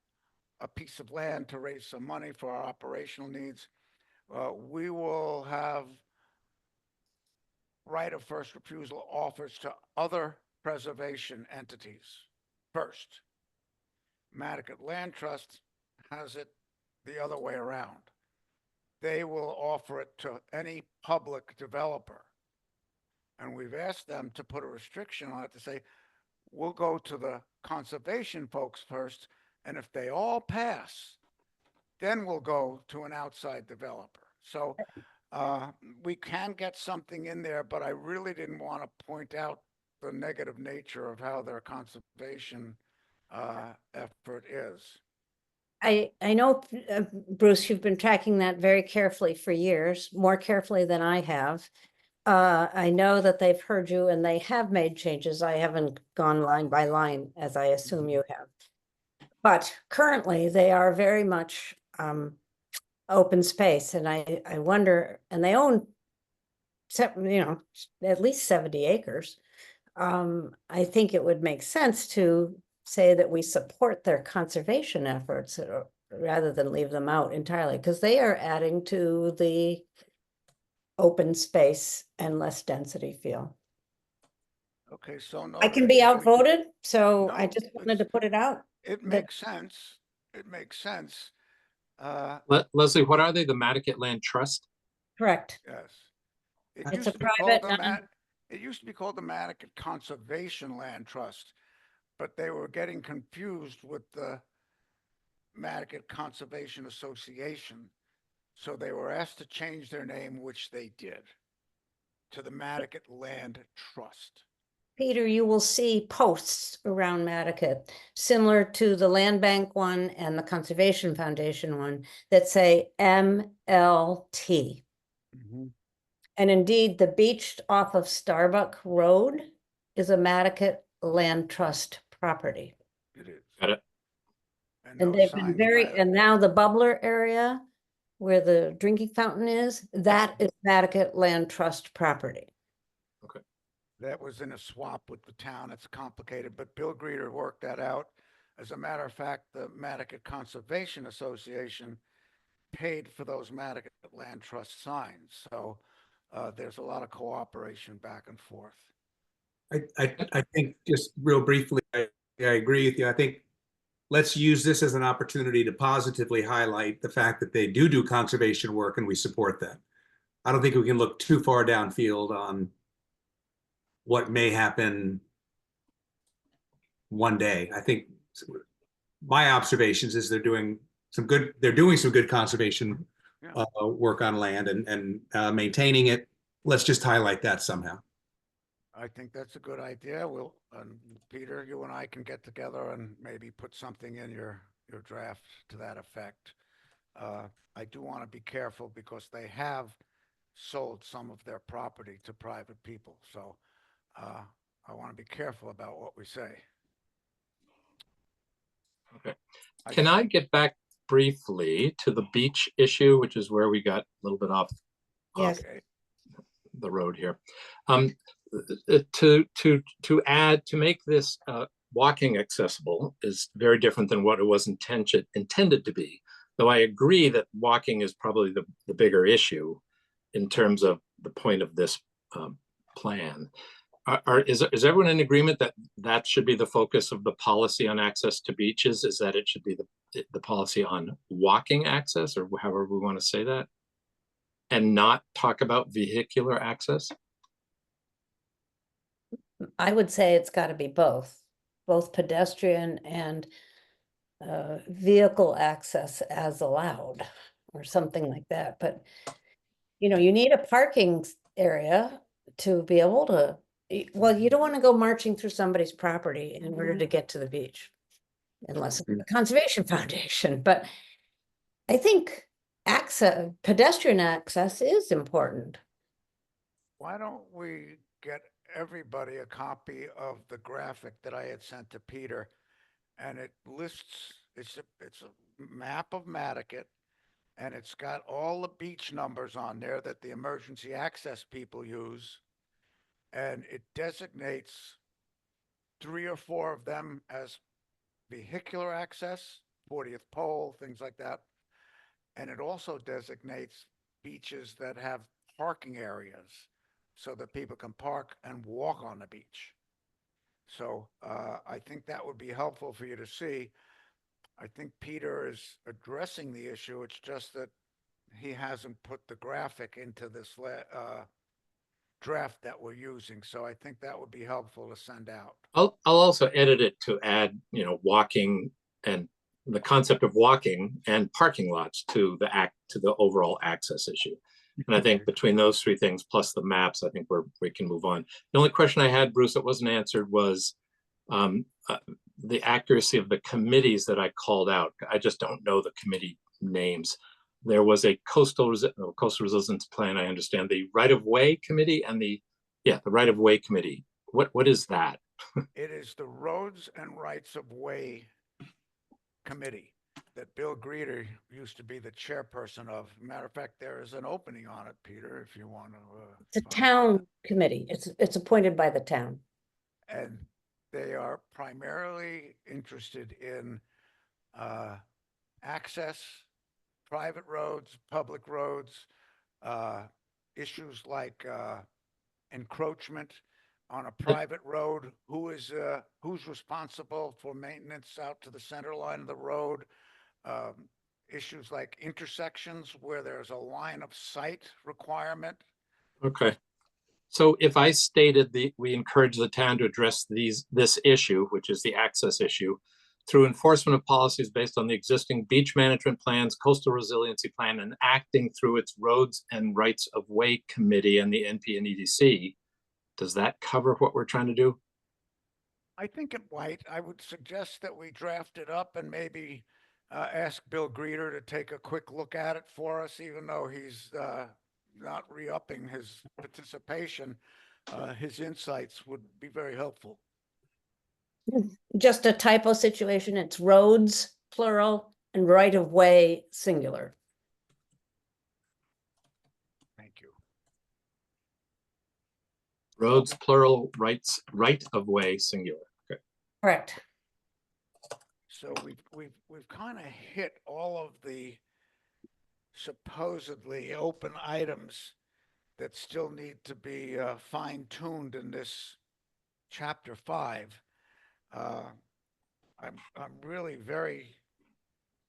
Speaker 1: a piece of land to raise some money for our operational needs, we will have right of first refusal offers to other preservation entities first. Madaket Land Trust has it the other way around. They will offer it to any public developer. And we've asked them to put a restriction on it to say, we'll go to the conservation folks first, and if they all pass, then we'll go to an outside developer. So we can get something in there, but I really didn't want to point out the negative nature of how their conservation effort is.
Speaker 4: I know, Bruce, you've been tracking that very carefully for years, more carefully than I have. I know that they've heard you and they have made changes. I haven't gone line by line, as I assume you have. But currently, they are very much open space, and I wonder, and they own, at least 70 acres. I think it would make sense to say that we support their conservation efforts rather than leave them out entirely, because they are adding to the open space and less density feel.
Speaker 1: Okay, so no.
Speaker 4: I can be outvoted, so I
Speaker 1: No,
Speaker 4: just wanted to put it out.
Speaker 1: It makes sense. It makes sense.
Speaker 2: Leslie, what are they? The Madaket Land Trust?
Speaker 4: Correct.
Speaker 1: Yes. It
Speaker 4: It's
Speaker 1: used
Speaker 4: a
Speaker 1: to be called
Speaker 4: private
Speaker 1: it used to be called the Madaket Conservation Land Trust, but they were getting confused with the Madaket Conservation Association. So they were asked to change their name, which they did, to the Madaket Land Trust.
Speaker 4: Peter, you will see posts around Madaket, similar to the Land Bank one and the Conservation Foundation one, that say MLT. And indeed, the beach off of Starbuck Road is a Madaket Land Trust property.
Speaker 1: It is.
Speaker 2: Got it.
Speaker 1: And
Speaker 4: And
Speaker 1: those
Speaker 4: they've been
Speaker 1: signs
Speaker 4: very,
Speaker 1: by-
Speaker 4: and now the bubbler area where the drinking fountain is, that is Madaket Land Trust property.
Speaker 1: that was in a swap with the town. It's complicated, but Bill Greeter worked that out. As a matter of fact, the Madaket Conservation Association paid for those Madaket Land Trust signs. So there's a lot of cooperation back and forth.
Speaker 7: I think just real briefly, I agree with you. I think let's use this as an opportunity to positively highlight the fact that they do conservation work and we support them. I don't think we can look too far downfield on what may happen one day. I think my observations is they're doing some good conservation work on land and maintaining it. Let's just highlight that somehow.
Speaker 1: I think that's a good idea. We'll, Peter, you and I can get together and maybe put something in your your draft to that effect. I do want to be careful because they have sold some of their property to private people. So I want to be careful about what we say.
Speaker 2: Okay. Can I
Speaker 1: sent-
Speaker 2: get back briefly to the beach issue, which is where we got a little bit off
Speaker 4: Yes.
Speaker 1: Okay.
Speaker 2: the road here? To add, to make this walking accessible is very different than what it was intended to be. Though I agree that walking is probably the bigger issue in terms of the point of this plan. Is everyone in agreement that that should be the focus of the policy on access to beaches? Is that it should be the policy on walking access, or however we want to say that, and not talk about vehicular access?
Speaker 4: I would say it's got to be both pedestrian and vehicle access as allowed, or something like that. But, you know, you need a parking area to be able to, well, you don't want to go marching through somebody's property in order to get to the beach, unless it's the Conservation Foundation. But I think pedestrian access is important.
Speaker 1: Why don't we get everybody a copy of the graphic that I had sent to Peter? And it lists, it's a map of Madaket, and it's got all the beach numbers on there that the emergency access people use. And it designates 3 or 4 of them as vehicular access, 40th pole, things like that. And it also designates beaches that have parking areas so that people can park and walk on the beach. So I think that would be helpful for you to see. I think Peter is addressing the issue. It's just that he hasn't put the graphic into this draft that we're using. So I think that would be helpful to send out.
Speaker 2: I'll also edit it to add, walking and the concept of walking and parking lots to the overall access issue. And I think between those 3 things plus the maps, I think we can move on. The only question I had, Bruce, that wasn't answered was the accuracy of the committees that I called out. I just don't know the committee names. There was a coastal resilience plan. I understand the right-of-way committee and the right-of-way committee. What is that?
Speaker 1: It is the Roads and Rights of Way Committee that Bill Greeter used to be the chairperson of. Matter of fact, there is an opening on it, Peter, if you want to.
Speaker 4: It's a town committee. It's appointed by the town.
Speaker 1: And they are primarily interested in access, private roads, public roads, issues like encroachment on a private road. Who's responsible for maintenance out to the center line of the road? Issues like intersections where there's a line of sight requirement.
Speaker 2: Okay. So if I stated we encourage the town to address this issue, which is the access issue, through enforcement of policies based on the existing beach management plans, coastal resiliency plan, and acting through its Roads and Rights of Way Committee and the NP and EDC, does that cover what we're trying to do?
Speaker 1: I think it might. I would suggest that we draft it up and maybe ask Bill Greeter to take a quick look at it for us, even though he's not re-upping his participation. His insights would be very helpful.
Speaker 4: Just a typo situation. It's roads, plural, and right of way, singular.
Speaker 1: Thank you.
Speaker 2: Roads, plural, right of way, singular. Okay.
Speaker 4: Correct.
Speaker 1: So we've kind of hit all of the supposedly open items that still need to be fine-tuned in this chapter 5. I'm really very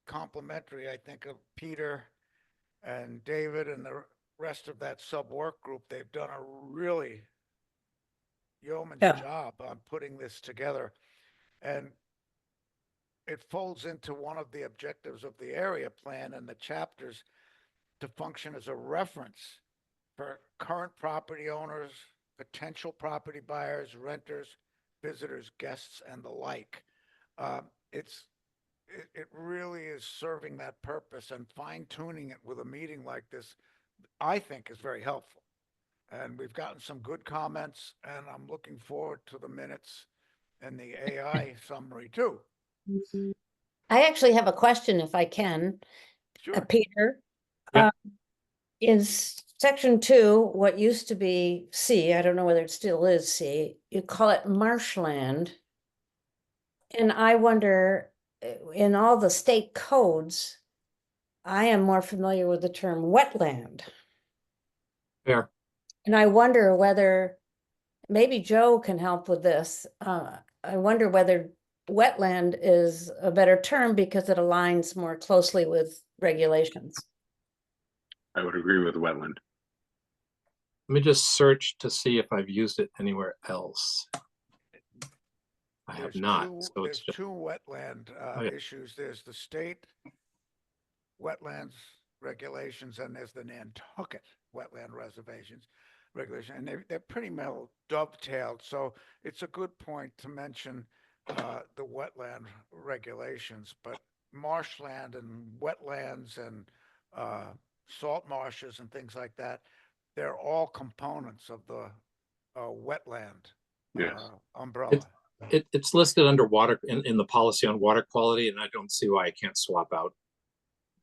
Speaker 1: complimentary, I think, of Peter and David and the rest of that sub-work group. They've done a really yeoman's job on putting this together. And it folds into one of the objectives of the area plan and the chapters to function as a reference for current property owners, potential property buyers, renters, visitors, guests, and the like. It's it really is serving that purpose, and fine tuning it with a meeting like this, I think is very helpful. And we've gotten some good comments, and I'm looking forward to the minutes and the AI summary too.
Speaker 4: I actually have a question if I can,
Speaker 1: Sure.
Speaker 4: Peter.
Speaker 2: Yeah.
Speaker 4: Is section 2, what used to be C, I don't know whether it still is C, you call it marshland. And I wonder, in all the state codes, I am more familiar with the term wetland.
Speaker 2: Fair.
Speaker 4: And I wonder whether, maybe Joe can help with this. I wonder whether wetland is a better term because it aligns more closely with regulations.
Speaker 3: I would agree with wetland.
Speaker 2: Let me just search to see if I've used it anywhere else. I have
Speaker 1: There's
Speaker 2: not.
Speaker 1: two,
Speaker 2: So
Speaker 1: there's
Speaker 2: it's just,
Speaker 1: two wetland
Speaker 2: Oh, yeah.
Speaker 1: issues. There's the state wetlands regulations, and there's the Nantucket wetland reservations regulation, and they're pretty well dovetailed. So it's a good point to mention the wetland regulations, but marshland and wetlands and salt marshes and things like that, they're all components of the wetland
Speaker 3: Yes.
Speaker 1: umbrella.
Speaker 2: it's listed under water in the policy on water quality, and I don't see why I can't swap out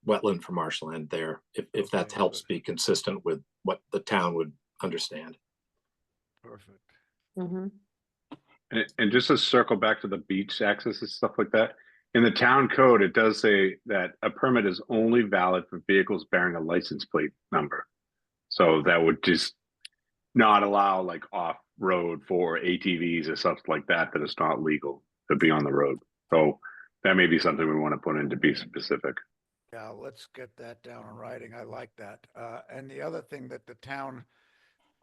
Speaker 2: wetland for marshland there, if that
Speaker 1: Okay,
Speaker 2: helps
Speaker 1: good.
Speaker 2: be consistent with what the town would understand.
Speaker 1: Perfect.
Speaker 4: Mm-hmm.
Speaker 3: And just to circle back to the beach access and stuff like that, in the town code, it does say that a permit is only valid for vehicles bearing a license plate number. So that would just not allow like off-road for ATVs or stuff like that is not legal to be on the road. So that may be something we want to put in to be specific.
Speaker 1: Yeah, let's get that down in writing. I like that. And the other thing that the town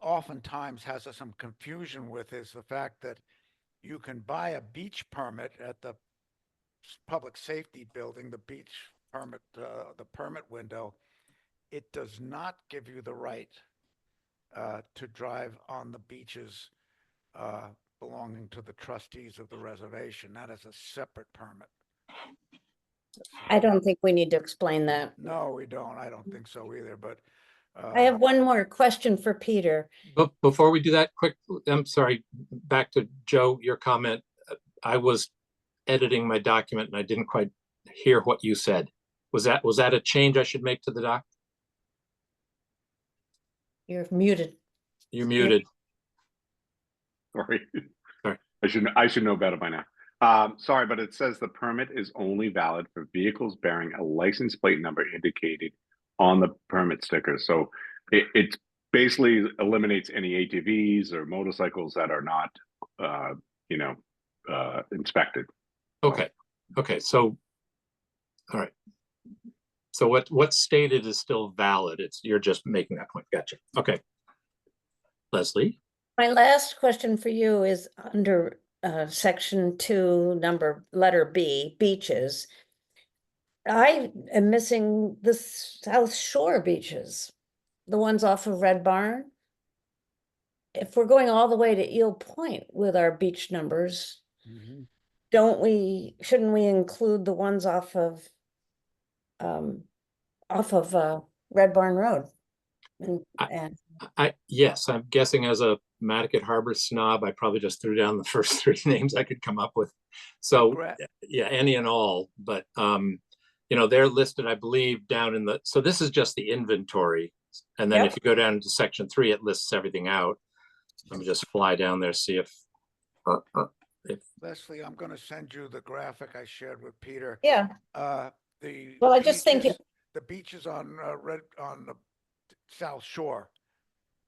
Speaker 1: oftentimes has some confusion with is the fact that you can buy a beach permit at the public safety building, the beach permit, the permit window. It does not give you the right to drive on the beaches belonging to the trustees of the reservation. That is a separate permit.
Speaker 4: I don't think we need to explain that.
Speaker 1: No, we don't. I don't think so either, but
Speaker 4: I have one more question for Peter.
Speaker 2: But before we do that, quick, I'm sorry, back to Joe, your comment. I was editing my document and I didn't quite hear what you said. Was that a change I should make to the doc?
Speaker 4: You're muted.
Speaker 2: You're muted.
Speaker 3: Sorry.
Speaker 2: Sorry.
Speaker 3: I should know better by now. Sorry, but it says the permit is only valid for vehicles bearing a license plate number indicated on the permit sticker. So it basically eliminates any ATVs or motorcycles that are not, inspected.
Speaker 2: Okay. Okay. So, all right. So what's stated is still valid. You're just making that point. Gotcha. Okay. Leslie?
Speaker 4: My last question for you is under section 2, letter B, beaches. I am missing the South Shore beaches, the ones off of Red Barn. If we're going all the way to Eel Point with our beach numbers, shouldn't we include the ones off of Red Barn Road?
Speaker 2: Yes, I'm guessing as a Madaket Harbor snob, I probably just threw down the first 3 names I could come up with. So yeah, any and all, but they're listed, I believe, down in so this is just the inventory. And then if you go down to section 3, it lists everything out. Let me just fly down there, see if
Speaker 1: Leslie, I'm going to send you the graphic I shared with Peter.
Speaker 4: Yeah.
Speaker 1: Well,
Speaker 4: I just think
Speaker 1: the beaches on the South Shore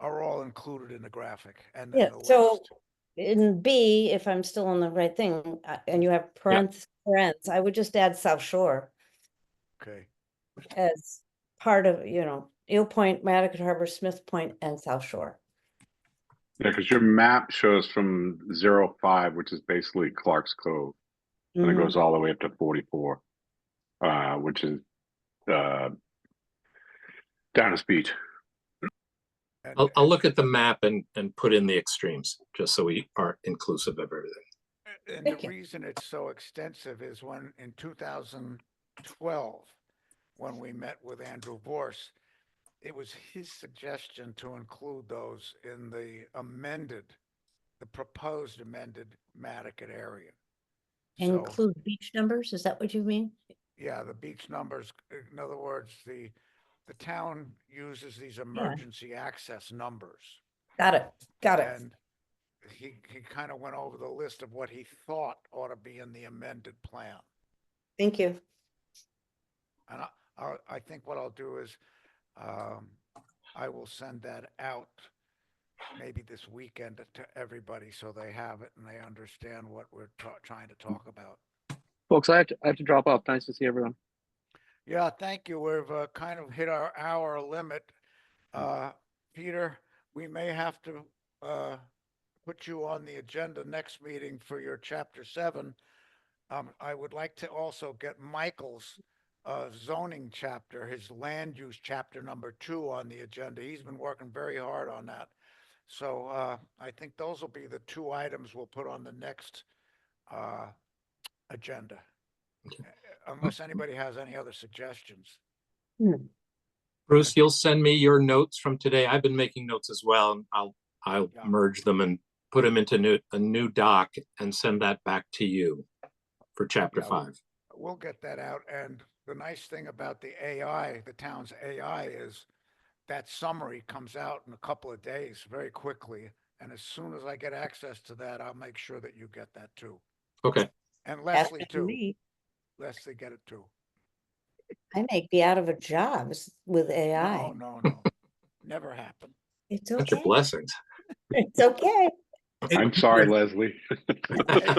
Speaker 1: are all included in the graphic, and then the
Speaker 4: so
Speaker 1: list.
Speaker 4: in B, if I'm still on the right thing, and you have parents, I would just add South Shore
Speaker 1: Okay.
Speaker 4: as part of, Eel Point, Madaket Harbor, Smith Point, and South Shore.
Speaker 3: Yeah, because your map shows from 05, which is basically Clark's Cove, and it goes all the way up to 44, which is Downers Beach.
Speaker 2: I'll look at the map and put in the extremes just so we are inclusive of everything.
Speaker 1: And
Speaker 4: Thank
Speaker 1: the
Speaker 4: you.
Speaker 1: reason it's so extensive is when in 2012, when we met with Andrew Vorse, it was his suggestion to include those in the proposed amended Madaket area. So,
Speaker 4: Include beach numbers, is that what you mean?
Speaker 1: yeah, the beach numbers, in other words, the town uses these emergency access numbers.
Speaker 4: Got it, got it.
Speaker 1: And he kind of went over the list of what he thought ought to be in the amended plan.
Speaker 4: Thank you.
Speaker 1: And I think what I'll do is, I will send that out maybe this weekend to everybody so they have it and they understand what we're trying to talk about.
Speaker 6: Folks, I have to drop off. Nice to see everyone.
Speaker 1: Yeah, thank you. We've kind of hit our hour limit. Peter, we may have to put you on the agenda next meeting for your chapter 7. I would like to also get Michael's zoning chapter, his land use chapter number 2 on the agenda. He's been working very hard on that. So I think those will be the 2 items we'll put on the next agenda. Unless anybody has any other suggestions.
Speaker 2: Bruce, you'll send me your notes from today. I've been making notes as well, and I'll
Speaker 1: Yeah.
Speaker 2: merge them and put them into a new doc and send that back to you for chapter
Speaker 1: Yeah,
Speaker 2: 5.
Speaker 1: We'll get that out. And the nice thing about the AI, the town's AI, is that summary comes out in a couple of days very quickly. And as soon as I get access to that, I'll make sure that you get that too.
Speaker 2: Okay.
Speaker 1: And
Speaker 4: That's
Speaker 1: Leslie
Speaker 4: good to
Speaker 1: too.
Speaker 4: me.
Speaker 1: Leslie get it too.
Speaker 4: I may be out of a job with AI.
Speaker 1: No. Never happen.
Speaker 4: It's
Speaker 2: That's your
Speaker 4: okay.
Speaker 2: blessings.
Speaker 4: It's okay.
Speaker 3: I'm sorry, Leslie.
Speaker 1: Hey,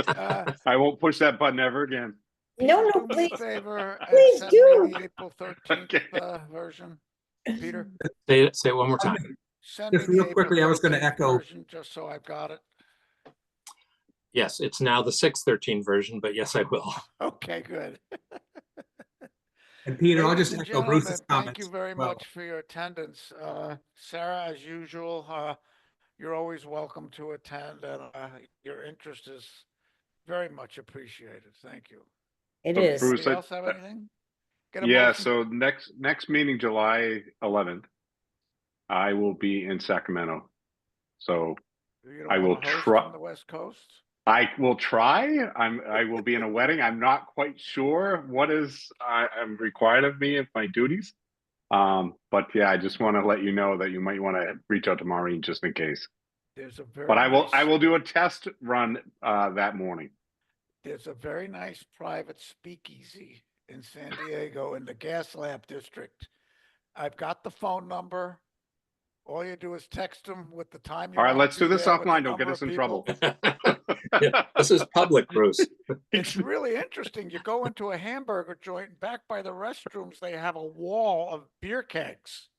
Speaker 3: I won't push that button ever again.
Speaker 4: No,
Speaker 1: Peter,
Speaker 4: no,
Speaker 1: do me a
Speaker 4: please.
Speaker 1: favor and
Speaker 4: Please
Speaker 1: send
Speaker 4: do.
Speaker 1: me the April 13th
Speaker 3: Okay.
Speaker 1: version. Peter,
Speaker 2: Say it one more time.
Speaker 1: send me
Speaker 7: Just
Speaker 1: the
Speaker 7: real
Speaker 1: April
Speaker 7: quickly, I was gonna
Speaker 1: 13th
Speaker 7: echo-
Speaker 1: version, just so I've got it.
Speaker 2: Yes, it's now the 613 version, but yes, I will.
Speaker 1: Okay, good.
Speaker 7: And Peter, I'll
Speaker 1: Ladies
Speaker 7: just
Speaker 1: and
Speaker 7: echo Bruce's
Speaker 1: gentlemen,
Speaker 7: comments.
Speaker 1: thank you very
Speaker 7: as well.
Speaker 1: much for your attendance. Sarah, as usual, you're always welcome to attend, and your interest is very much appreciated. Thank you.
Speaker 4: It
Speaker 3: So,
Speaker 4: is.
Speaker 3: Bruce,
Speaker 1: Anybody else have anything? Get a
Speaker 3: Yeah,
Speaker 1: motion?
Speaker 3: so next meeting, July 11th, I will be in Sacramento. So
Speaker 1: You don't
Speaker 3: I will
Speaker 1: want to host
Speaker 3: try.
Speaker 1: from the West Coast?
Speaker 3: I will try. I will be in a wedding. I'm not quite sure what is I'm required of me of my duties. But yeah, I just want to let you know that you might want to reach out to Maureen just in case.
Speaker 1: There's a very
Speaker 3: But I
Speaker 1: nice,
Speaker 3: will do a test run that morning.
Speaker 1: there's a very nice private speakeasy in San Diego in the Gas Lamp District. I've got the phone number. All you do is text them with the time you
Speaker 3: All right,
Speaker 1: want
Speaker 3: let's
Speaker 1: to be
Speaker 3: do this
Speaker 1: there with the
Speaker 3: offline. Don't get
Speaker 1: number
Speaker 3: us
Speaker 1: of
Speaker 3: in
Speaker 1: people.
Speaker 3: trouble.
Speaker 2: Yeah, this is public, Bruce.
Speaker 1: It's really interesting. You go into a hamburger joint, and back by the restrooms, they have a wall of beer kegs.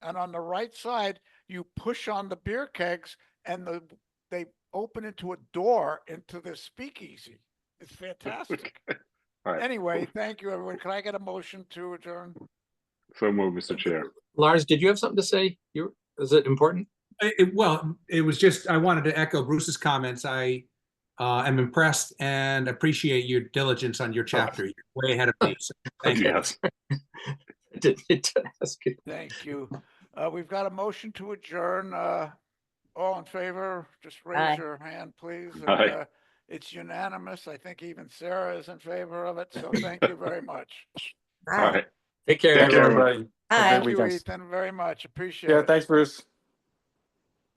Speaker 1: And on the right side, you push on the beer kegs and they open into a door into the speakeasy. It's fantastic.
Speaker 3: All right.
Speaker 1: Anyway, thank you, everyone. Can I get a motion to adjourn?
Speaker 3: So move, Mr. Chair.
Speaker 2: Lars, did you have something to say? Is it important?
Speaker 7: Well, it was just, I wanted to echo Bruce's comments. I am impressed and appreciate your diligence on your chapter. You're way ahead of me. So thank you.
Speaker 3: Yes.
Speaker 2: I did ask you.
Speaker 1: Thank you. We've got a motion to adjourn. All in favor, just raise
Speaker 4: Aye.
Speaker 1: your hand, please. And,
Speaker 3: Aye.
Speaker 1: it's unanimous. I think even Sarah is in favor of it. So thank you very much.
Speaker 3: All right.
Speaker 2: Take care,
Speaker 3: Take care,
Speaker 2: everyone.
Speaker 5: Everybody. Have a
Speaker 4: Hi.
Speaker 5: great
Speaker 1: Thank you,
Speaker 5: weekend.
Speaker 1: Ethan, very much. Appreciate
Speaker 5: Yeah,
Speaker 1: it.
Speaker 5: thanks, Bruce.